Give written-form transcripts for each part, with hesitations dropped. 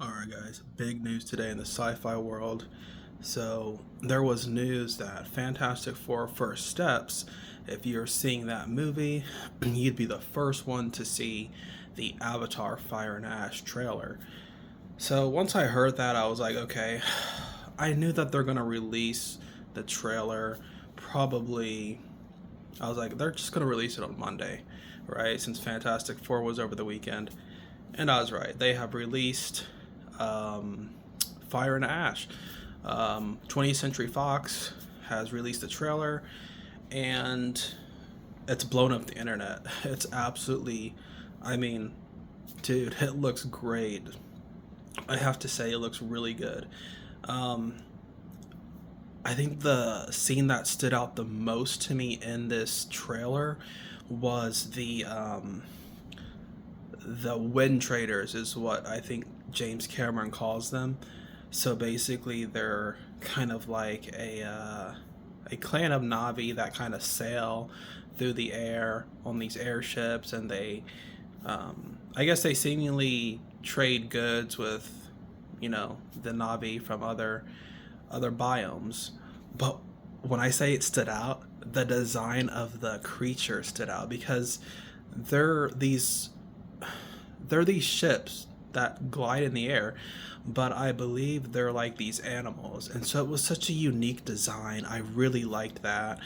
Alright guys, big news today in the sci-fi world. So there was news that Fantastic Four First Steps, if you're seeing that movie, you'd be the first one to see the Avatar Fire and Ash trailer. So once I heard that, I was like, okay, I knew that they're gonna release the trailer probably. I was like, they're just gonna release it on Monday, right? Since Fantastic Four was over the weekend. And I was right. They have released um, Fire and Ash. 20th Century Fox has released the trailer, and it's blown up the internet. It's absolutely, I mean, dude, it looks great. I have to say, it looks really good. Um, I think the scene that stood out the most to me in this trailer was the wind traders is what I think James Cameron calls them. So basically, they're kind of like a clan of Navi that kind of sail through the air on these airships, and I guess they seemingly trade goods with, the Navi from other biomes. But when I say it stood out, the design of the creature stood out because they're these they're these ships that glide in the air, but I believe they're like these animals. And so it was such a unique design. I really liked that.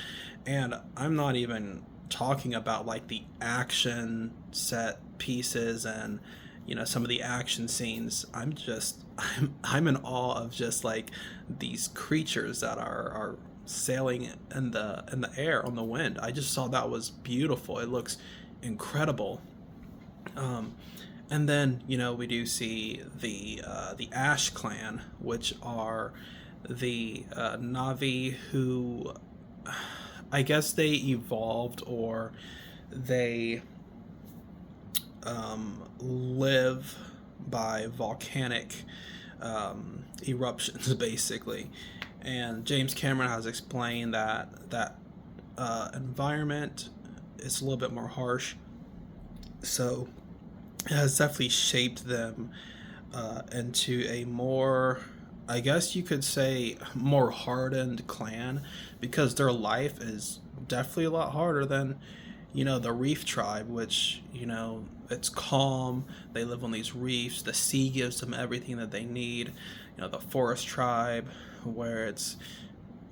And I'm not even talking about like the action set pieces and some of the action scenes. I'm in awe of just like these creatures that are sailing in the air on the wind. I just saw that was beautiful. It looks incredible. Um, and then we do see the Ash clan, which are the Navi who, I guess they evolved, or they live by volcanic eruptions, basically. And James Cameron has explained that environment is a little bit more harsh, so it has definitely shaped them into a more, I guess you could say, more hardened clan, because their life is definitely a lot harder than, the reef tribe, which, it's calm. They live on these reefs. The sea gives them everything that they need. The forest tribe, where it's,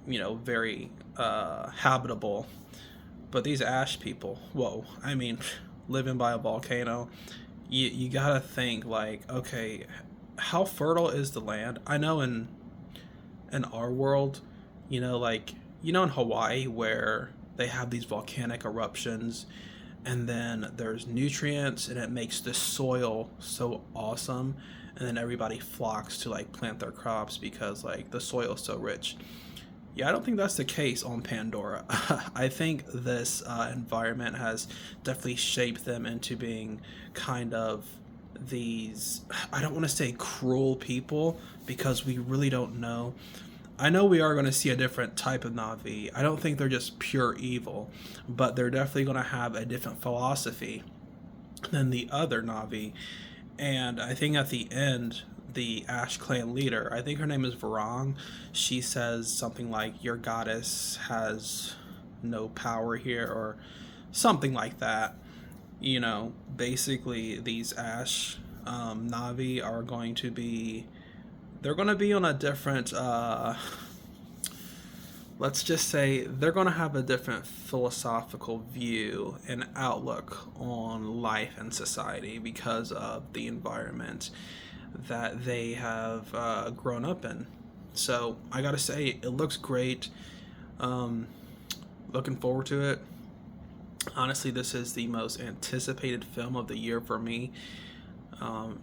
very habitable. But these ash people, whoa, I mean, living by a volcano, you gotta think like, okay, how fertile is the land? I know in our world, like in Hawaii, where they have these volcanic eruptions, and then there's nutrients, and it makes the soil so awesome, and then everybody flocks to like plant their crops because like the soil is so rich. Yeah, I don't think that's the case on Pandora. I think this environment has definitely shaped them into being kind of these, I don't want to say cruel people, because we really don't know. I know we are going to see a different type of Navi. I don't think they're just pure evil, but they're definitely going to have a different philosophy than the other Navi. And I think at the end, the Ash Clan leader, I think her name is Varang, she says something like, "Your goddess has no power here," or something like that. Basically, these Ash Navi are going to be. They're going to be on a different. Let's just say they're going to have a different philosophical view and outlook on life and society because of the environment that they have grown up in. So I gotta say, it looks great. Um, Looking forward to it. Honestly, this is the most anticipated film of the year for me.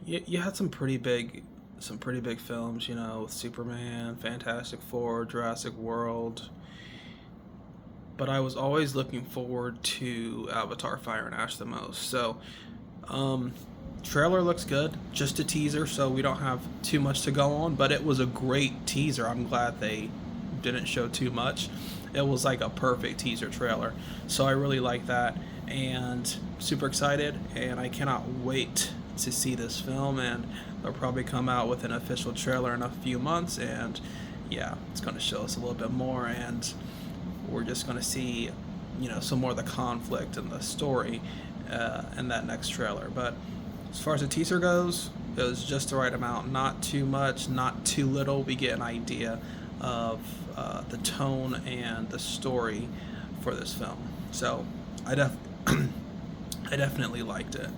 You had some pretty big films, with Superman, Fantastic Four, Jurassic World, but I was always looking forward to Avatar Fire and Ash the most. So, um, trailer looks good. Just a teaser, so we don't have too much to go on, but it was a great teaser. I'm glad they didn't show too much. It was like a perfect teaser trailer. So I really like that, and super excited, and I cannot wait to see this film, and they'll probably come out with an official trailer in a few months, and yeah, it's going to show us a little bit more, and we're just going to see, some more of the conflict and the story in that next trailer. But as far as the teaser goes, it was just the right amount, not too much, not too little. We get an idea of the tone and the story for this film. So I definitely liked it.